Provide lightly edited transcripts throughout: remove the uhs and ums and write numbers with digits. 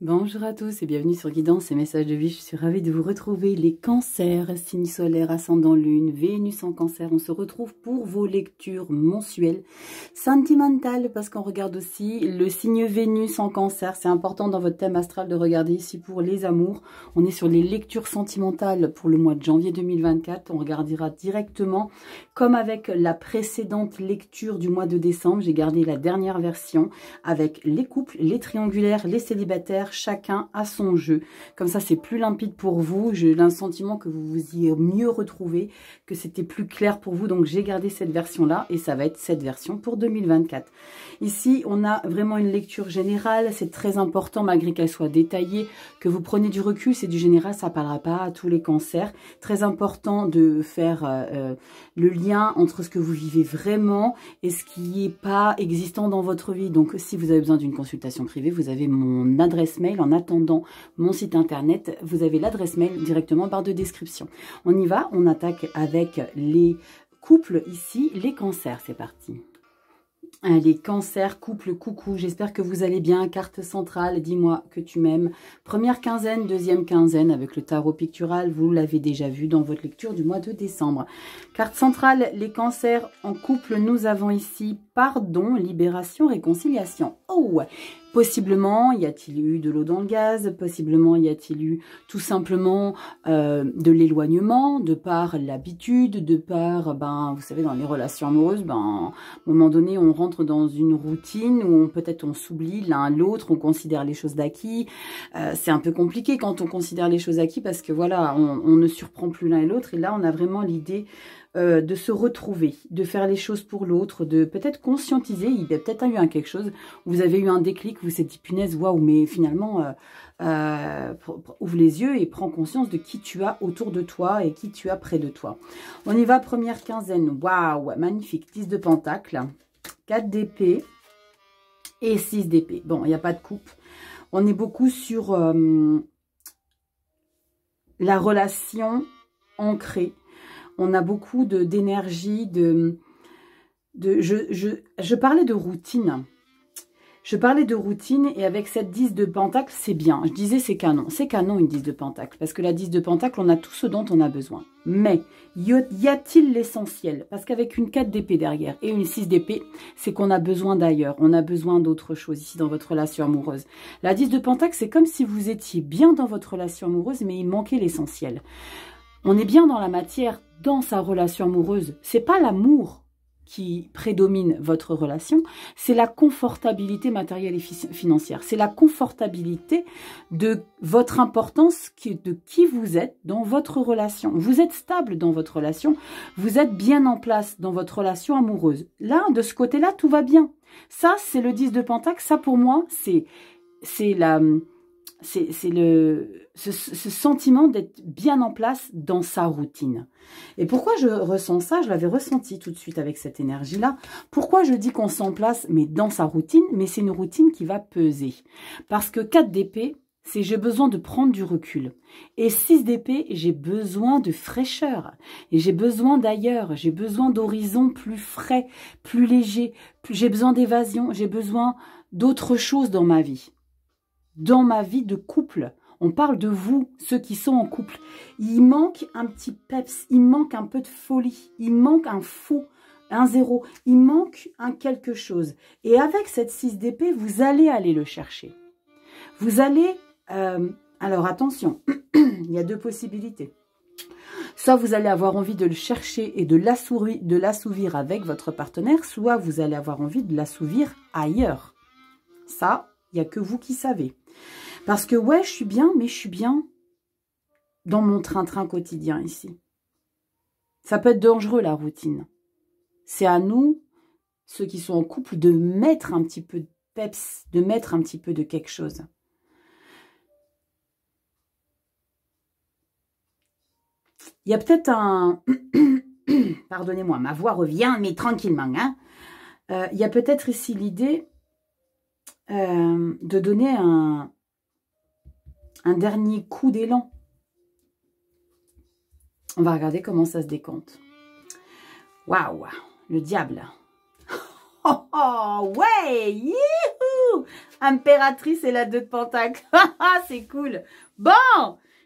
Bonjour à tous et bienvenue sur Guidance et Messages de vie. Je suis ravie de vous retrouver. Les cancers, signe solaire, ascendant lune, Vénus en cancer. On se retrouve pour vos lectures mensuelles sentimentales parce qu'on regarde aussi le signe Vénus en cancer. C'est important dans votre thème astral de regarder ici pour les amours. On est sur les lectures sentimentales pour le mois de janvier 2024. On regardera directement comme avec la précédente lecture du mois de décembre. J'ai gardé la dernière version avec les couples, les triangulaires, les célibataires. Chacun a son jeu. Comme ça, c'est plus limpide pour vous. J'ai le sentiment que vous vous y mieux retrouvez, que c'était plus clair pour vous. Donc, j'ai gardé cette version-là et ça va être cette version pour 2024. Ici, on a vraiment une lecture générale. C'est très important, malgré qu'elle soit détaillée, que vous preniez du recul. C'est du général, ça ne parlera pas à tous les cancers. Très important de faire le lien entre ce que vous vivez vraiment et ce qui n'est pas existant dans votre vie. Donc, si vous avez besoin d'une consultation privée, vous avez mon adresse mail. En attendant mon site internet, vous avez l'adresse mail directement en barre de description. On y va, on attaque avec les couples ici, les cancers, c'est parti. Les cancers, couple, coucou, j'espère que vous allez bien. Carte centrale, dis-moi que tu m'aimes. Première quinzaine, deuxième quinzaine avec le tarot pictural, vous l'avez déjà vu dans votre lecture du mois de décembre. Carte centrale, les cancers en couple, nous avons ici pardon, libération, réconciliation. Oh, possiblement, y a-t-il eu de l'eau dans le gaz? Possiblement, y a-t-il eu tout simplement de l'éloignement, de par l'habitude, de par, vous savez, dans les relations amoureuses, à un moment donné, on rentre dans une routine où peut-être on s'oublie l'un l'autre, on considère les choses d'acquis. C'est un peu compliqué quand on considère les choses acquis parce que voilà, on ne surprend plus l'un et l'autre. Et là, on a vraiment l'idée de se retrouver, de faire les choses pour l'autre, de peut-être conscientiser. Il y a peut-être eu quelque chose, vous avez eu un déclic, vous vous êtes dit punaise, waouh, mais finalement, ouvre les yeux et prends conscience de qui tu as autour de toi et qui tu as près de toi. On y va, première quinzaine, waouh, magnifique, 10 de pentacle, 4 d'épée et 6 d'épée. Bon, il n'y a pas de coupe. On est beaucoup sur la relation ancrée. On a beaucoup d'énergie, je parlais de routine. Je parlais de routine et avec cette 10 de pentacle, c'est bien. Je disais c'est canon. C'est canon une 10 de pentacle. Parce que la 10 de pentacle, on a tout ce dont on a besoin. Mais y a-t-il l'essentiel? Parce qu'avec une 4 d'épée derrière et une 6 d'épée, c'est qu'on a besoin d'ailleurs. On a besoin d'autre chose ici dans votre relation amoureuse. La 10 de pentacle, c'est comme si vous étiez bien dans votre relation amoureuse, mais il manquait l'essentiel. On est bien dans la matière, dans sa relation amoureuse. C'est pas l'amour qui prédomine votre relation, c'est la confortabilité matérielle et financière. C'est la confortabilité de votre importance, de qui vous êtes dans votre relation. Vous êtes stable dans votre relation, vous êtes bien en place dans votre relation amoureuse. Là, de ce côté-là, tout va bien. Ça, c'est le 10 de pentacle. Ça, pour moi, c'est ce sentiment d'être bien en place dans sa routine. Et pourquoi je ressens ça? Je l'avais ressenti tout de suite avec cette énergie-là. Pourquoi je dis qu'on s'en place, mais dans sa routine, mais c'est une routine qui va peser. Parce que 4 d'épée, c'est j'ai besoin de prendre du recul. Et 6 d'épée, j'ai besoin de fraîcheur. Et j'ai besoin d'ailleurs, j'ai besoin d'horizons plus frais, plus légers. J'ai besoin d'évasion, j'ai besoin d'autre chose dans ma vie. Dans ma vie de couple. On parle de vous, ceux qui sont en couple. Il manque un petit peps, il manque un peu de folie, il manque un faux, un zéro, il manque un quelque chose. Et avec cette 6 d'épée, vous allez aller le chercher. Vous allez... alors attention, il y a deux possibilités. Soit vous allez avoir envie de le chercher et de l'assouvir avec votre partenaire, soit vous allez avoir envie de l'assouvir ailleurs. Ça, il n'y a que vous qui savez. Parce que ouais, je suis bien, mais je suis bien dans mon train-train quotidien ici. Ça peut être dangereux, la routine. C'est à nous, ceux qui sont en couple, de mettre un petit peu de peps, de mettre un petit peu de quelque chose. Il y a peut-être un... Pardonnez-moi, ma voix revient, mais tranquillement. Hein. Il y a peut-être ici l'idée de donner un dernier coup d'élan. On va regarder comment ça se décompte. Waouh, le diable. Oh, oh ouais, youhou. Impératrice et la 2 de Pentacle. C'est cool. Bon,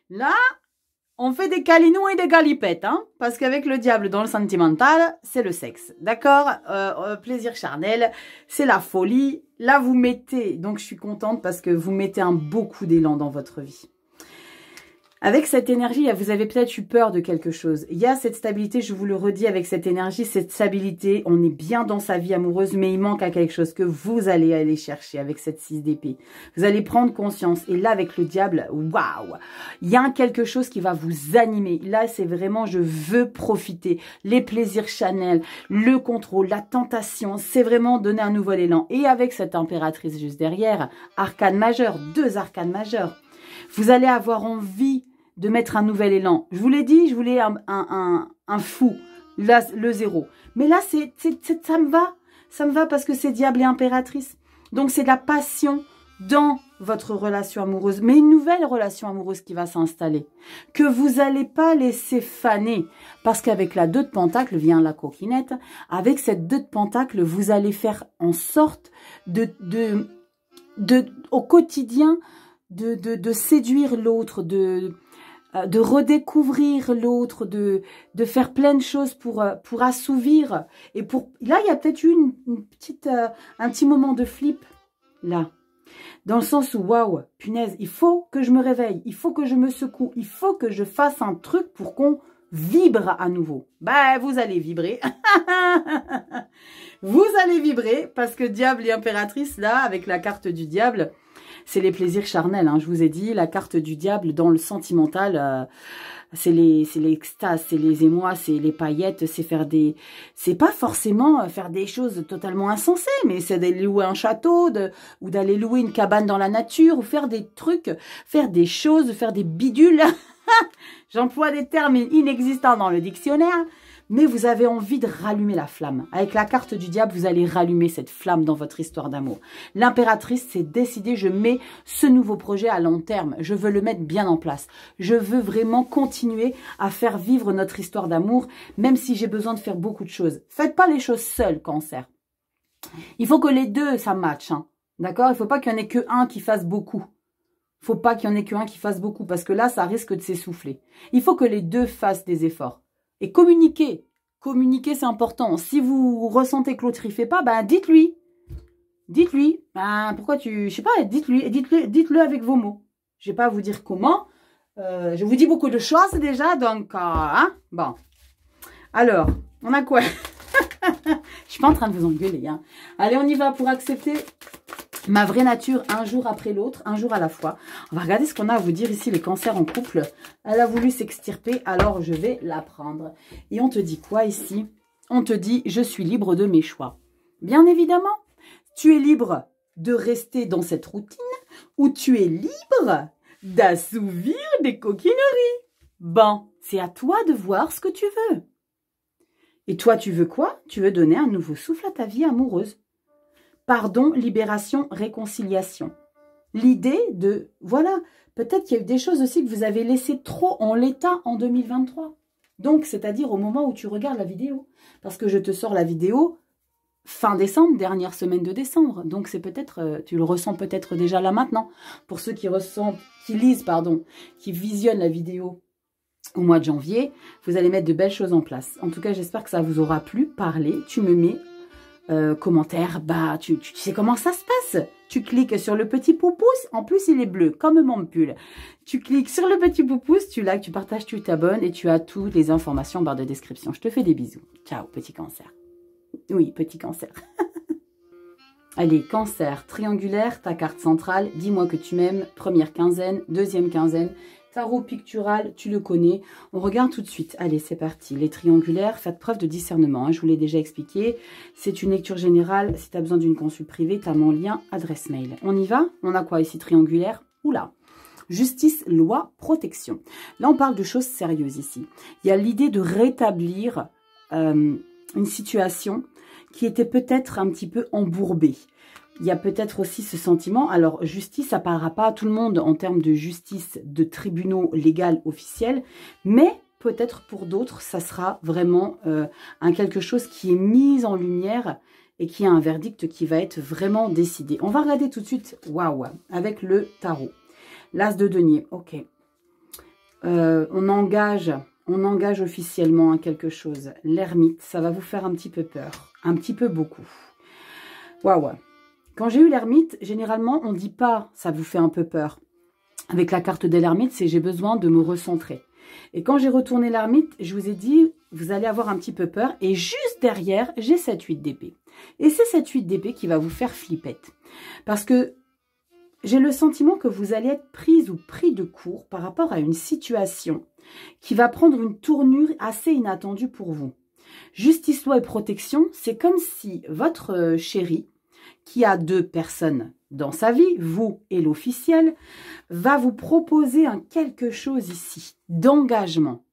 là, on fait des câlinous et des galipettes, hein, parce qu'avec le diable dans le sentimental, c'est le sexe. D'accord, plaisir charnel, c'est la folie. Là, vous mettez, donc je suis contente parce que vous mettez un beaucoup d'élan dans votre vie. Avec cette énergie, vous avez peut-être eu peur de quelque chose. Il y a cette stabilité, je vous le redis, avec cette énergie, cette stabilité. On est bien dans sa vie amoureuse, mais il manque à quelque chose que vous allez aller chercher avec cette 6 d'épée. Vous allez prendre conscience. Et là, avec le diable, waouh, il y a quelque chose qui va vous animer. Là, c'est vraiment, je veux profiter. Les plaisirs Chanel, le contrôle, la tentation, c'est vraiment donner un nouvel élan. Et avec cette impératrice juste derrière, arcane majeur, 2 arcanes majeurs. Vous allez avoir envie de mettre un nouvel élan. Je vous l'ai dit, je voulais un fou, là, le 0. Mais là, ça me va. Ça me va parce que c'est diable et impératrice. Donc, c'est de la passion dans votre relation amoureuse. Mais une nouvelle relation amoureuse qui va s'installer. Que vous n'allez pas laisser faner. Parce qu'avec la 2 de Pentacle vient la coquinette. Avec cette 2 de Pentacle, vous allez faire en sorte au quotidien, de séduire l'autre, de redécouvrir l'autre, de faire plein de choses pour assouvir. Et là, il y a peut-être eu un petit moment de flip, là. Dans le sens où, waouh, punaise, il faut que je me réveille, il faut que je me secoue, il faut que je fasse un truc pour qu'on vibre à nouveau. Ben, vous allez vibrer. Vous allez vibrer parce que diable et impératrice, là, avec la carte du diable, c'est les plaisirs charnels, hein, je vous ai dit, la carte du diable dans le sentimental, c'est l'extase, c'est les émois, c'est les paillettes, c'est pas forcément faire des choses totalement insensées, mais c'est d'aller louer un château, ou d'aller louer une cabane dans la nature, ou faire des trucs, faire des choses, faire des bidules. J'emploie des termes inexistants dans le dictionnaire. Mais vous avez envie de rallumer la flamme. Avec la carte du diable, vous allez rallumer cette flamme dans votre histoire d'amour. L'impératrice, c'est décidé, je mets ce nouveau projet à long terme. Je veux le mettre bien en place. Je veux vraiment continuer à faire vivre notre histoire d'amour, même si j'ai besoin de faire beaucoup de choses. Faites pas les choses seules, Cancer. Il faut que les deux, ça matche. Hein. D'accord? Il ne faut pas qu'il n'y en ait qu'un qui fasse beaucoup. Il ne faut pas qu'il y en ait qu'un qui fasse beaucoup, parce que là, ça risque de s'essouffler. Il faut que les deux fassent des efforts. Et communiquer. Communiquer, c'est important. Si vous ressentez que l'autre ne fait pas, ben dites-lui. Dites-lui. Ben, pourquoi tu... Je sais pas, dites-le avec vos mots. Je ne vais pas vous dire comment. Je vous dis beaucoup de choses déjà, donc... hein, bon. Alors, on a quoi? Je suis pas en train de vous engueuler. Hein. Allez, on y va pour accepter ma vraie nature un jour après l'autre, un jour à la fois. On va regarder ce qu'on a à vous dire ici, les cancers en couple. Elle a voulu s'extirper, alors je vais la prendre. Et on te dit quoi ici? On te dit, je suis libre de mes choix. Bien évidemment, tu es libre de rester dans cette routine ou tu es libre d'assouvir des coquineries. Bon, c'est à toi de voir ce que tu veux. Et toi, tu veux quoi? Tu veux donner un nouveau souffle à ta vie amoureuse. Pardon, libération, réconciliation. L'idée de, voilà, peut-être qu'il y a eu des choses aussi que vous avez laissées trop en l'état en 2023. Donc, c'est-à-dire au moment où tu regardes la vidéo. Parce que je te sors la vidéo fin décembre, dernière semaine de décembre. Donc, c'est peut-être, tu le ressens peut-être déjà là maintenant. Pour ceux qui qui visionnent la vidéo au mois de janvier, vous allez mettre de belles choses en place. En tout cas, j'espère que ça vous aura plu. Parlez, tu me mets commentaire, bah tu sais comment ça se passe. Tu cliques sur le petit pouce, en plus il est bleu, comme mon pull. Tu cliques sur le petit pouce, tu likes, tu partages, tu t'abonnes et tu as toutes les informations en barre de description. Je te fais des bisous. Ciao, petit cancer. Oui, petit cancer. Allez, cancer, triangulaire, ta carte centrale, dis-moi que tu m'aimes, première quinzaine, deuxième quinzaine, tarot pictural, tu le connais. On regarde tout de suite. Allez, c'est parti. Les triangulaires, faites preuve de discernement. Hein, je vous l'ai déjà expliqué. C'est une lecture générale. Si tu as besoin d'une consul privée, tu as mon lien, adresse mail. On y va? On a quoi ici, triangulaire? Oula! Justice, loi, protection. Là, on parle de choses sérieuses ici. Il y a l'idée de rétablir une situation qui était peut-être un petit peu embourbée. Il y a peut-être aussi ce sentiment, alors justice, ça parlera pas à tout le monde en termes de justice, de tribunaux légal officiels, mais peut-être pour d'autres, ça sera vraiment quelque chose qui est mis en lumière et qu'il y a un verdict qui va être vraiment décidé. On va regarder tout de suite, waouh, avec le tarot. L'As de denier, ok. On engage officiellement quelque chose. L'ermite, ça va vous faire un petit peu peur, un petit peu beaucoup. Waouh. Quand j'ai eu l'ermite, généralement, on ne dit pas ça vous fait un peu peur. Avec la carte de l'ermite, c'est j'ai besoin de me recentrer. Et quand j'ai retourné l'ermite, je vous ai dit, vous allez avoir un petit peu peur. Et juste derrière, j'ai cette 8 d'épée. Et c'est cette 8 d'épée qui va vous faire flippette. Parce que j'ai le sentiment que vous allez être prise ou pris de court par rapport à une situation qui va prendre une tournure assez inattendue pour vous. Justice, loi et protection, c'est comme si votre chéri, qui a 2 personnes dans sa vie, vous et l'officiel, va vous proposer un quelque chose ici, d'engagement.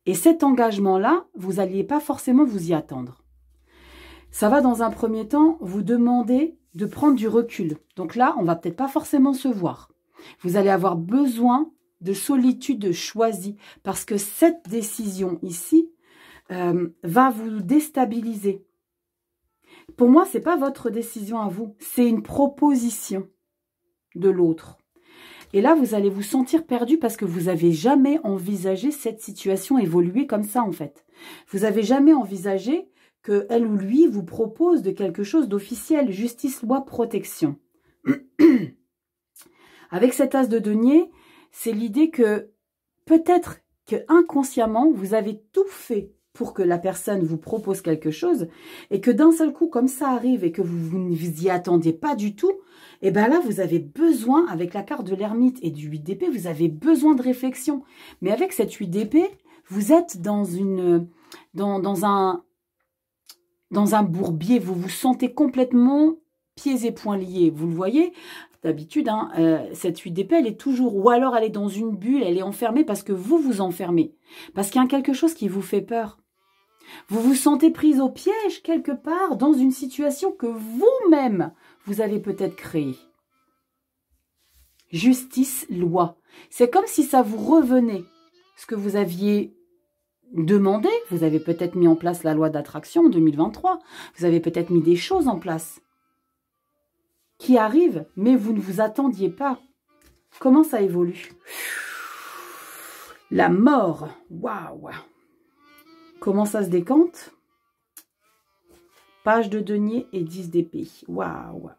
Et cet engagement-là, vous n'alliez pas forcément vous y attendre. Ça va dans un premier temps vous demander de prendre du recul. Donc là, on va peut-être pas forcément se voir. Vous allez avoir besoin de solitude choisie parce que cette décision ici va vous déstabiliser. Pour moi, ce n'est pas votre décision à vous, c'est une proposition de l'autre. Et là, vous allez vous sentir perdu parce que vous n'avez jamais envisagé cette situation évoluer comme ça, en fait. Vous n'avez jamais envisagé que elle ou lui vous propose de quelque chose d'officiel, justice, loi, protection. Avec cet as de denier, c'est l'idée que peut-être que inconsciemment, vous avez tout fait pour que la personne vous propose quelque chose et que d'un seul coup, comme ça arrive et que vous ne vous y attendiez pas du tout, et bien là, vous avez besoin, avec la carte de l'ermite et du 8 d'épée, vous avez besoin de réflexion. Mais avec cette 8 d'épée, vous êtes dans un bourbier, vous vous sentez complètement pieds et poings liés. Vous le voyez, d'habitude, hein, cette 8 d'épée, elle est toujours, ou alors elle est dans une bulle, elle est enfermée parce que vous vous enfermez. Parce qu'il y a quelque chose qui vous fait peur. Vous vous sentez prise au piège quelque part dans une situation que vous-même, vous avez peut-être créée. Justice, loi. C'est comme si ça vous revenait. Ce que vous aviez demandé, vous avez peut-être mis en place la loi d'attraction en 2023. Vous avez peut-être mis des choses en place qui arrivent, mais vous ne vous attendiez pas. Comment ça évolue? La mort. Waouh! Comment ça se décante? Page de denier et 10 d'épée. Waouh!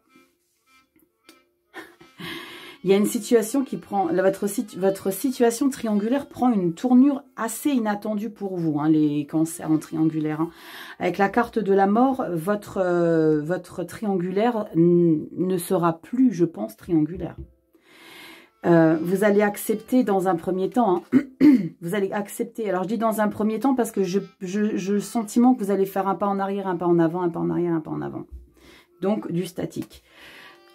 Il y a une situation qui prend... Votre situation triangulaire prend une tournure assez inattendue pour vous, hein, les cancers en triangulaire. Hein. Avec la carte de la mort, votre triangulaire ne sera plus, je pense, triangulaire. Vous allez accepter dans un premier temps. Hein, vous allez accepter. Alors, je dis dans un premier temps parce que j'ai le sentiment que vous allez faire un pas en arrière, un pas en avant, un pas en arrière, un pas en avant. Donc, du statique.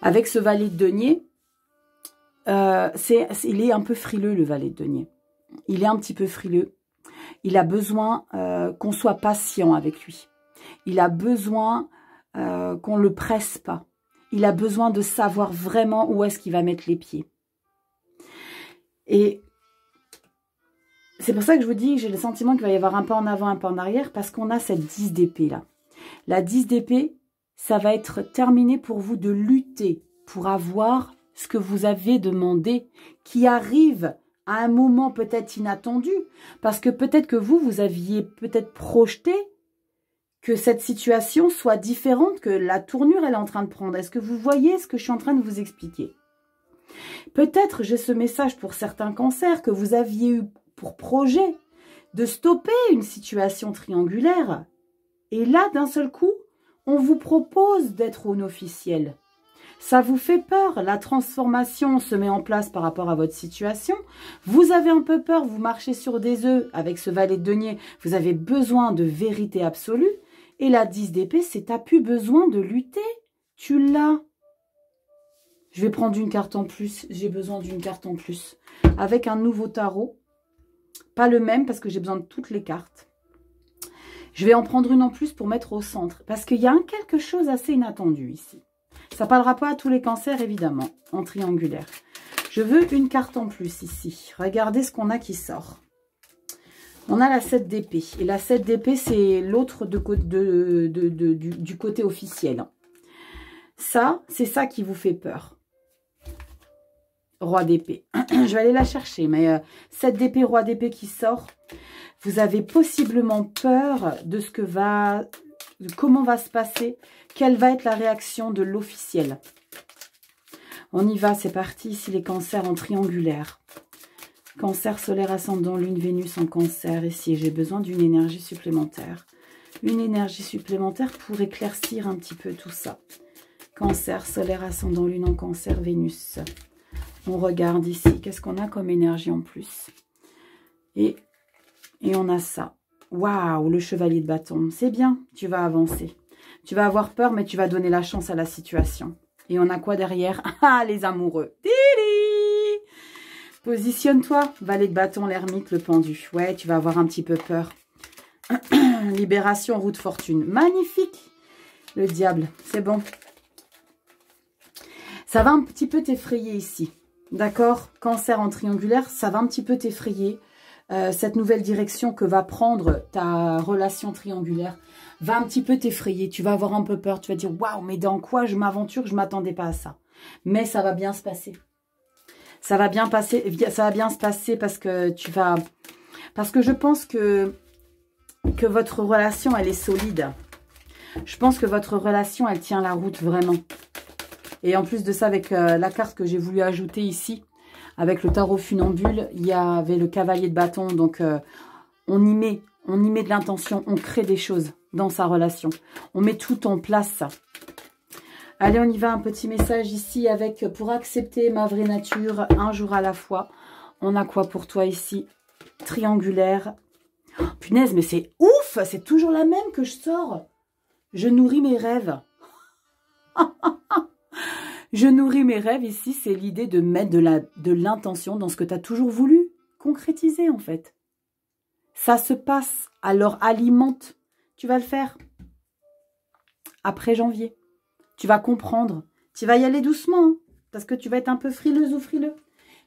Avec ce valet de denier... il est un peu frileux, le valet de denier. Il est un petit peu frileux. Il a besoin qu'on soit patient avec lui. Il a besoin qu'on ne le presse pas. Il a besoin de savoir vraiment où est-ce qu'il va mettre les pieds. Et c'est pour ça que je vous dis que j'ai le sentiment qu'il va y avoir un pas en avant, un pas en arrière, parce qu'on a cette 10 d'épée là. La 10 d'épée, ça va être terminé pour vous de lutter pour avoir ce que vous avez demandé, qui arrive à un moment peut-être inattendu, parce que peut-être que vous aviez peut-être projeté que cette situation soit différente, que la tournure elle est en train de prendre. Est-ce que vous voyez ce que je suis en train de vous expliquer? Peut-être j'ai ce message pour certains cancers que vous aviez eu pour projet de stopper une situation triangulaire. Et là, d'un seul coup, on vous propose d'être en officiel. Ça vous fait peur, la transformation se met en place par rapport à votre situation. Vous avez un peu peur, vous marchez sur des œufs avec ce valet de denier. Vous avez besoin de vérité absolue. Et la 10 d'épée, c'est t'as plus besoin de lutter. Tu l'as. Je vais prendre une carte en plus. J'ai besoin d'une carte en plus. Avec un nouveau tarot. Pas le même parce que j'ai besoin de toutes les cartes. Je vais en prendre une en plus pour mettre au centre. Parce qu'il y a quelque chose assez inattendu ici. Ça ne parlera pas à tous les cancers, évidemment, en triangulaire. Je veux une carte en plus ici. Regardez ce qu'on a qui sort. On a la 7 d'épée. Et la 7 d'épée, c'est l'autre du côté officiel. Ça, c'est ça qui vous fait peur. Roi d'épée. Je vais aller la chercher, mais 7 d'épée, roi d'épée qui sort. Vous avez possiblement peur de ce que va... de comment va se passer, quelle va être la réaction de l'officiel. On y va, c'est parti. Ici, les cancers en triangulaire. Cancer solaire, ascendant, lune, Vénus en cancer. Ici, j'ai besoin d'une énergie supplémentaire. Une énergie supplémentaire pour éclaircir un petit peu tout ça. Cancer solaire, ascendant, lune en cancer, Vénus. On regarde ici. Qu'est-ce qu'on a comme énergie en plus? Et on a ça. Waouh, le chevalier de bâton. C'est bien, tu vas avancer. Tu vas avoir peur, mais tu vas donner la chance à la situation. Et on a quoi derrière? Ah, les amoureux. Tili! Positionne-toi, valet de bâton, l'ermite, le pendu. Ouais, tu vas avoir un petit peu peur. Libération, roue de fortune. Magnifique. Le diable, c'est bon. Ça va un petit peu t'effrayer ici. D'accord? Cancer en triangulaire, ça va un petit peu t'effrayer. Cette nouvelle direction que va prendre ta relation triangulaire va un petit peu t'effrayer. Tu vas avoir un peu peur. Tu vas dire, waouh, mais dans quoi je m'aventure? Je ne m'attendais pas à ça. Mais ça va bien se passer. Ça va bien se passer parce que tu vas... Parce que je pense que votre relation, elle est solide. Je pense que votre relation, elle tient la route vraiment. Et en plus de ça, avec la carte que j'ai voulu ajouter ici, avec le tarot funambule, il y avait le cavalier de bâton. Donc, on y met de l'intention. On crée des choses dans sa relation. On met tout en place. Allez, on y va. Un petit message ici avec « Pour accepter ma vraie nature, un jour à la fois ». On a quoi pour toi ici? Triangulaire. Oh, punaise, mais c'est ouf! C'est toujours la même que je sors. Je nourris mes rêves. Je nourris mes rêves ici, c'est l'idée de mettre de l'intention dans ce que tu as toujours voulu concrétiser en fait. Ça se passe, alors alimente. Tu vas le faire après janvier. Tu vas comprendre. Tu vas y aller doucement, hein, parce que tu vas être un peu frileuse ou frileux.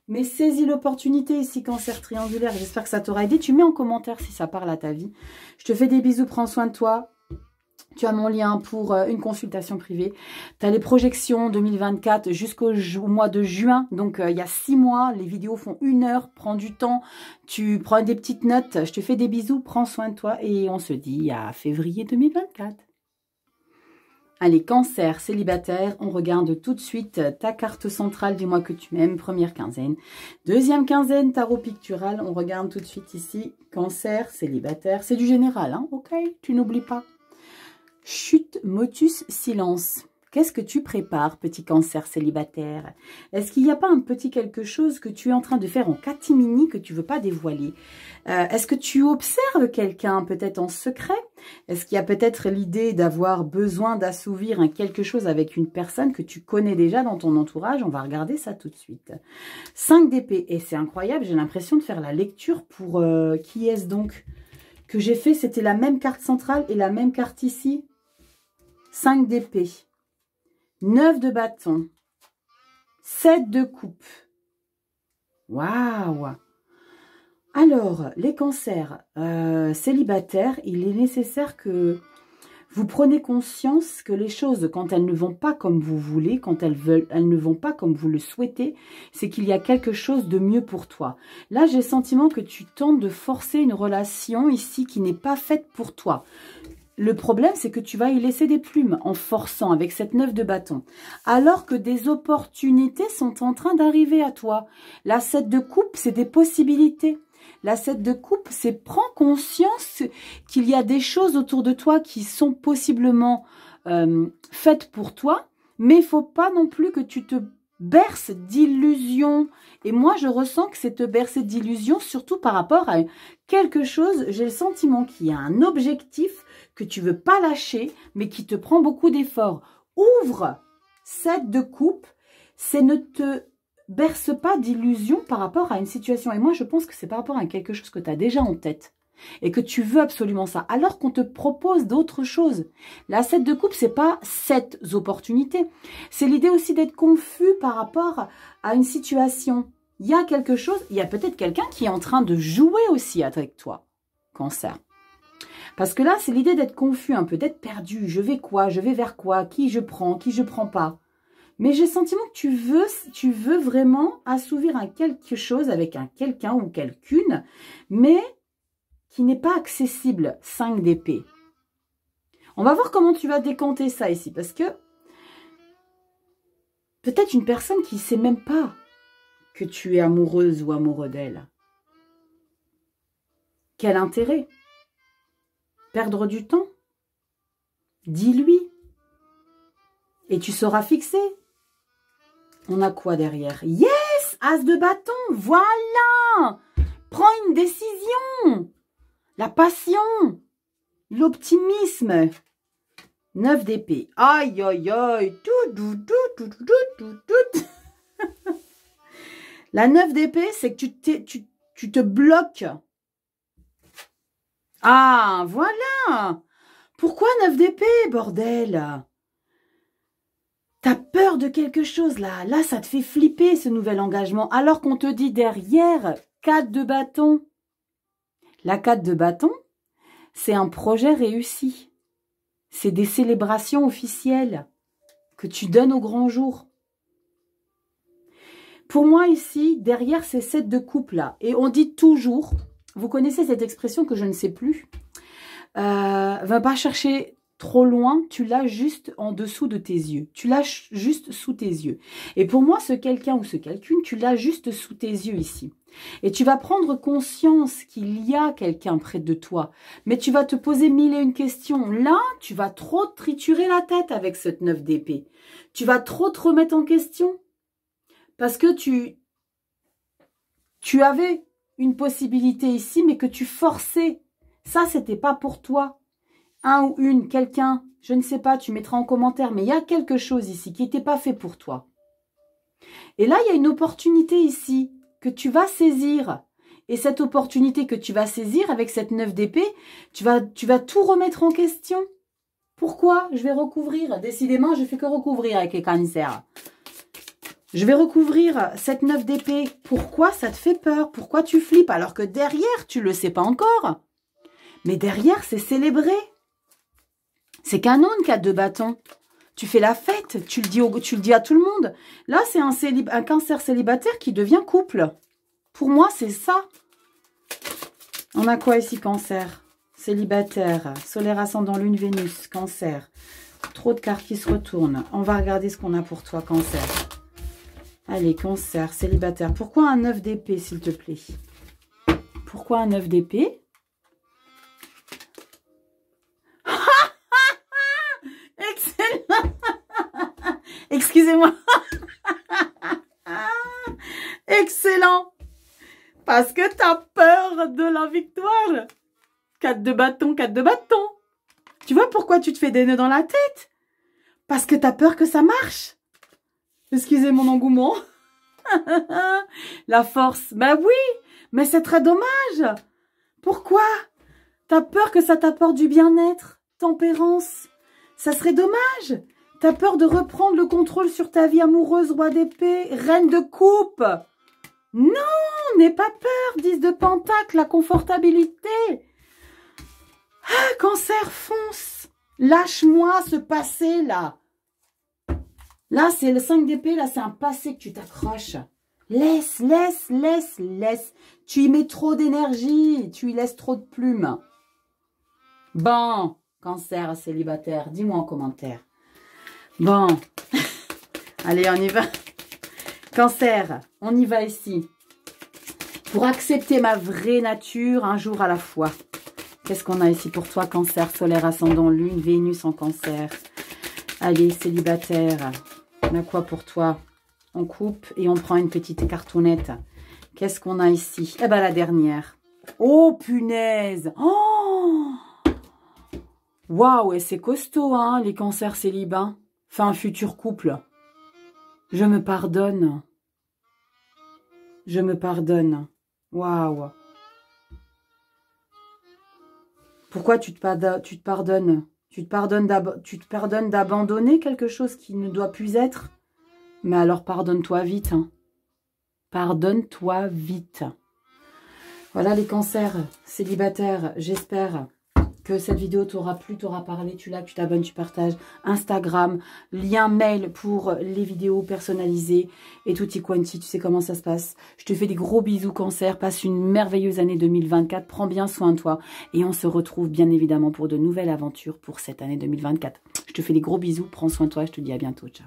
Mais saisis l'opportunité ici, cancer triangulaire. J'espère que ça t'aura aidé. Tu mets en commentaire si ça parle à ta vie. Je te fais des bisous, prends soin de toi. Tu as mon lien pour une consultation privée. Tu as les projections 2024 jusqu'au mois de juin. Donc, il y a 6 mois. Les vidéos font 1 heure. Prends du temps. Tu prends des petites notes. Je te fais des bisous. Prends soin de toi. Et on se dit à février 2024. Allez, cancer, célibataire. On regarde tout de suite ta carte centrale du mois que tu m'aimes. Première quinzaine. Deuxième quinzaine, tarot pictural. On regarde tout de suite ici. Cancer, célibataire. C'est du général, hein? Ok, tu n'oublies pas. Chute, motus, silence. Qu'est-ce que tu prépares, petit cancer célibataire? Est-ce qu'il n'y a pas un petit quelque chose que tu es en train de faire en catimini que tu ne veux pas dévoiler? Est-ce que tu observes quelqu'un peut-être en secret? Est-ce qu'il y a peut-être l'idée d'avoir besoin d'assouvir quelque chose avec une personne que tu connais déjà dans ton entourage? On va regarder ça tout de suite. 5 d'épée. Et c'est incroyable, j'ai l'impression de faire la lecture pour... qui est-ce donc que j'ai fait? C'était la même carte centrale et la même carte ici. 5 d'épée, 9 de bâton, 7 de coupe. Waouh! Alors, les cancers célibataires, il est nécessaire que vous preniez conscience que les choses, quand elles ne vont pas comme vous voulez, quand elles ne vont pas comme vous le souhaitez, c'est qu'il y a quelque chose de mieux pour toi. Là, j'ai le sentiment que tu tentes de forcer une relation ici qui n'est pas faite pour toi. Le problème, c'est que tu vas y laisser des plumes en forçant avec cette 9 de bâton. Alors que des opportunités sont en train d'arriver à toi. La 7 de coupe, c'est des possibilités. La 7 de coupe, c'est prends conscience qu'il y a des choses autour de toi qui sont possiblement faites pour toi. Mais il ne faut pas non plus que tu te berces d'illusions. Et moi, je ressens que c'est te bercer d'illusions, surtout par rapport à quelque chose. J'ai le sentiment qu'il y a un objectif que tu veux pas lâcher, mais qui te prend beaucoup d'efforts. Ouvre 7 de coupe, c'est ne te berce pas d'illusions par rapport à une situation. Et moi, je pense que c'est par rapport à quelque chose que tu as déjà en tête et que tu veux absolument ça, alors qu'on te propose d'autres choses. La 7 de coupe, c'est pas 7 opportunités. C'est l'idée aussi d'être confus par rapport à une situation. Il y a quelque chose, il y a peut-être quelqu'un qui est en train de jouer aussi avec toi. Cancer. Parce que là, c'est l'idée d'être confus un peu, d'être perdu. Je vais quoi? Je vais vers quoi? Qui je prends pas? Mais j'ai le sentiment que tu veux vraiment assouvir un quelque chose avec un quelqu'un ou quelqu'une, mais qui n'est pas accessible. 5 d'épée. On va voir comment tu vas décanter ça ici, parce que peut-être une personne qui ne sait même pas que tu es amoureuse ou amoureux d'elle. Quel intérêt? Perdre du temps? Dis-lui. Et tu seras fixé. On a quoi derrière? Yes! As de bâton, voilà! Prends une décision. La passion. L'optimisme. 9 d'épée. Aïe, aïe, aïe. La 9 d'épée, c'est que tu te bloques. Ah, voilà. Pourquoi 9 d'épée, bordel? T'as peur de quelque chose, là. Là, ça te fait flipper, ce nouvel engagement. Alors qu'on te dit derrière, 4 de bâton. La 4 de bâton, c'est un projet réussi. C'est des célébrations officielles que tu donnes au grand jour. Pour moi, ici, derrière ces 7 de coupe, là, et on dit toujours, vous connaissez cette expression que je ne sais plus, va pas chercher trop loin, tu l'as juste en dessous de tes yeux. Tu l'as juste sous tes yeux. Et pour moi, ce quelqu'un ou ce quelqu'une, tu l'as juste sous tes yeux ici. Et tu vas prendre conscience qu'il y a quelqu'un près de toi. Mais tu vas te poser 1001 questions. Là, tu vas trop te triturer la tête avec cette 9 d'épée. Tu vas trop te remettre en question. Parce que tu avais une possibilité ici, mais que tu forçais. Ça, c'était pas pour toi. Un ou une, quelqu'un, je ne sais pas, tu mettras en commentaire, mais il y a quelque chose ici qui n'était pas fait pour toi. Et là, il y a une opportunité ici que tu vas saisir. Et cette opportunité que tu vas saisir avec cette 9 d'épée, tu vas tout remettre en question. Pourquoi? Je vais recouvrir. Décidément, je ne fais que recouvrir avec les cancers. Je vais recouvrir cette 9 d'épée. Pourquoi ça te fait peur? Pourquoi tu flippes alors que derrière, tu ne le sais pas encore? Mais derrière, c'est célébré. C'est canon, une 4 de bâton. Tu fais la fête, tu le dis à tout le monde. Là, c'est un cancer célibataire qui devient couple. Pour moi, c'est ça. On a quoi ici, cancer? Célibataire, solaire ascendant, lune, Vénus, cancer. Trop de cartes qui se retournent. On va regarder ce qu'on a pour toi, cancer. Allez, cancer, célibataire. Pourquoi un 9 d'épée, s'il te plaît? Pourquoi un 9 d'épée? Excellent. Excusez-moi. Excellent. Parce que tu as peur de la victoire. 4 de bâton, 4 de bâton. Tu vois pourquoi tu te fais des nœuds dans la tête? Parce que tu as peur que ça marche. Excusez mon engouement. La force. Ben oui, mais c'est très dommage. Pourquoi? Tu as peur que ça t'apporte du bien-être, tempérance. Ça serait dommage. Tu as peur de reprendre le contrôle sur ta vie amoureuse, roi d'épée, reine de coupe. Non, n'aie pas peur, 10 de pentacle, la confortabilité. Ah, cancer, fonce. Lâche-moi ce passé, là. Là, c'est le 5 d'épée, là, c'est un passé que tu t'accroches. Laisse, laisse, laisse, laisse. Tu y mets trop d'énergie, tu y laisses trop de plumes. Bon, cancer célibataire, dis-moi en commentaire. Bon, allez, on y va. Cancer, on y va ici. Pour accepter ma vraie nature, un jour à la fois. Qu'est-ce qu'on a ici pour toi, cancer, solaire, ascendant, lune, Vénus en cancer. Allez, célibataire, on a quoi pour toi? On coupe et on prend une petite cartonnette. Qu'est-ce qu'on a ici? Eh ben, la dernière. Oh, punaise! Oh! Waouh, et c'est costaud, hein, les cancers célibats. Enfin, un futur couple. Je me pardonne. Je me pardonne. Waouh. Pourquoi tu te pardonnes? Tu te pardonnes d'abandonner quelque chose qui ne doit plus être? Mais alors pardonne-toi vite. Hein. Pardonne-toi vite. Voilà les cancers célibataires, j'espère que cette vidéo t'aura plu, t'aura parlé, tu likes, tu t'abonnes, tu partages. Instagram, lien mail pour les vidéos personnalisées et tutti quanti, tu sais comment ça se passe. Je te fais des gros bisous cancer, passe une merveilleuse année 2024, prends bien soin de toi et on se retrouve bien évidemment pour de nouvelles aventures pour cette année 2024. Je te fais des gros bisous, prends soin de toi, je te dis à bientôt, ciao.